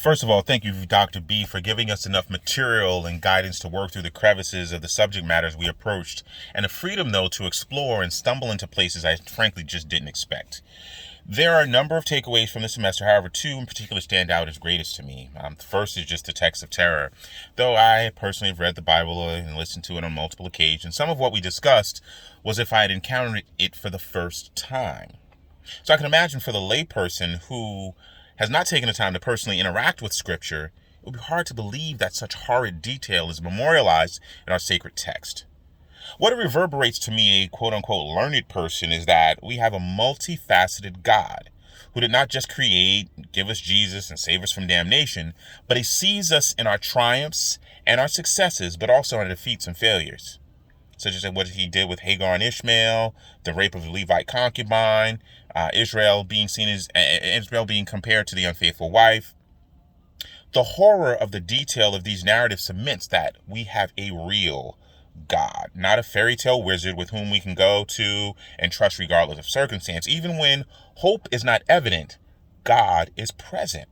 First of all, thank you, Dr. B, for giving us enough material and guidance to work through the crevices of the subject matters we approached, and the freedom, though, to explore and stumble into places I frankly just didn't expect. There are a number of takeaways from the semester, however, two in particular stand out as greatest to me. The first is just the text of terror. Though I personally have read the Bible and listened to it on multiple occasions, some of what we discussed was if I had encountered it for the first time. So I can imagine for the layperson who has not taken the time to personally interact with Scripture, it would be hard to believe that such horrid detail is memorialized in our sacred text. What it reverberates to me, a quote-unquote learned person, is that we have a multifaceted God who did not just create, give us Jesus, and save us from damnation, but he sees us in our triumphs and our successes, but also our defeats and failures, such as what he did with Hagar and Ishmael, the rape of the Levite concubine, Israel being compared to the unfaithful wife. The horror of the detail of these narratives cements that we have a real God, not a fairy tale wizard with whom we can go to and trust regardless of circumstance. Even when hope is not evident, God is present.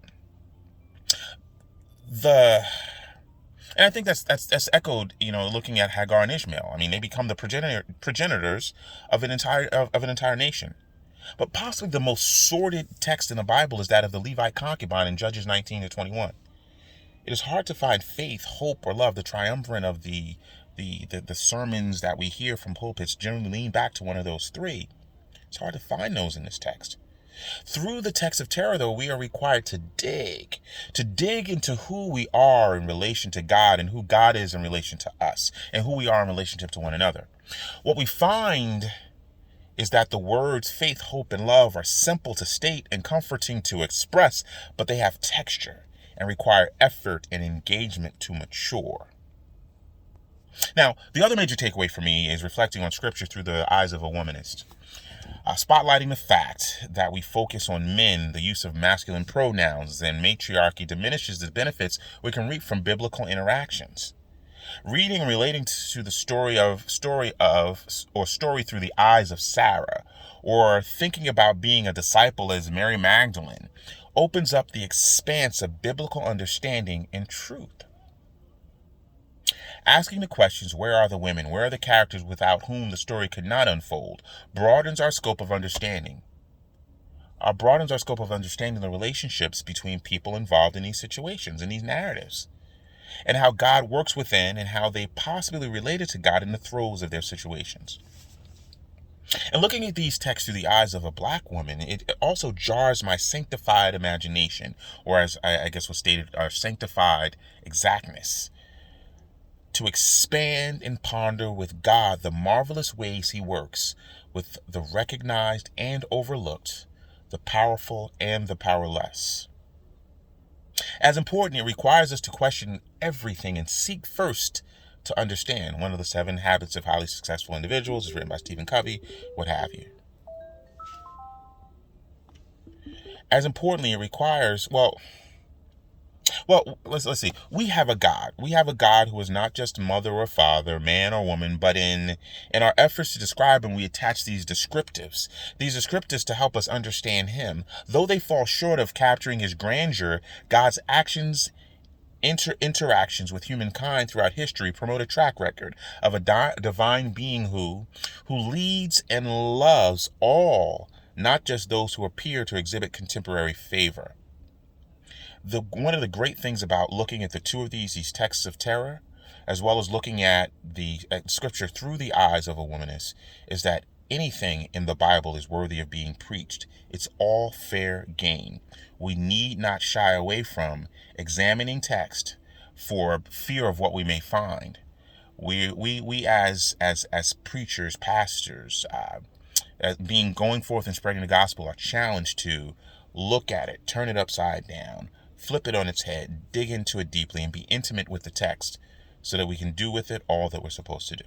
And I think that's echoed, looking at Hagar and Ishmael. I mean, they become the progenitors of an entire nation. But possibly the most sordid text in the Bible is that of the Levite concubine in Judges 19-21. It is hard to find faith, hope, or love. The triumvirate of the sermons that we hear from pulpits generally lean back to one of those three. It's hard to find those in this text. Through the text of terror, though, we are required to dig into who we are in relation to God and who God is in relation to us and who we are in relationship to one another. What we find is that the words faith, hope, and love are simple to state and comforting to express, but they have texture and require effort and engagement to mature. Now, the other major takeaway for me is reflecting on Scripture through the eyes of a womanist. Spotlighting the fact that we focus on men, the use of masculine pronouns, and matriarchy diminishes the benefits we can reap from biblical interactions. Reading and relating to the story through the eyes of Sarah, or thinking about being a disciple as Mary Magdalene, opens up the expanse of biblical understanding and truth. Asking the questions, where are the women, where are the characters without whom the story could not unfold, broadens our scope of understanding. The relationships between people involved in these situations, in these narratives, and how God works within and how they possibly related to God in the throes of their situations. And looking at these texts through the eyes of a black woman, it also jars my sanctified imagination, or as I guess was stated, our sanctified exactness, to expand and ponder with God the marvelous ways he works with the recognized and overlooked, the powerful and the powerless. As important, it requires us to question everything and seek first to understand. One of the 7 habits of highly successful individuals is written by Stephen Covey, what have you. As importantly, it requires, let's see. We have a God. We have a God who is not just mother or father, man or woman, but in our efforts to describe him, we attach these descriptives to help us understand him. Though they fall short of capturing his grandeur, God's actions, interactions with humankind throughout history promote a track record of a divine being who leads and loves all, not just those who appear to exhibit contemporary favor. One of the great things about looking at the two of these texts of terror, as well as looking at Scripture through the eyes of a womanist, is that anything in the Bible is worthy of being preached. It's all fair game. We need not shy away from examining text for fear of what we may find. We as preachers, pastors, as going forth and spreading the gospel, are challenged to look at it, turn it upside down, flip it on its head, dig into it deeply, and be intimate with the text so that we can do with it all that we're supposed to do.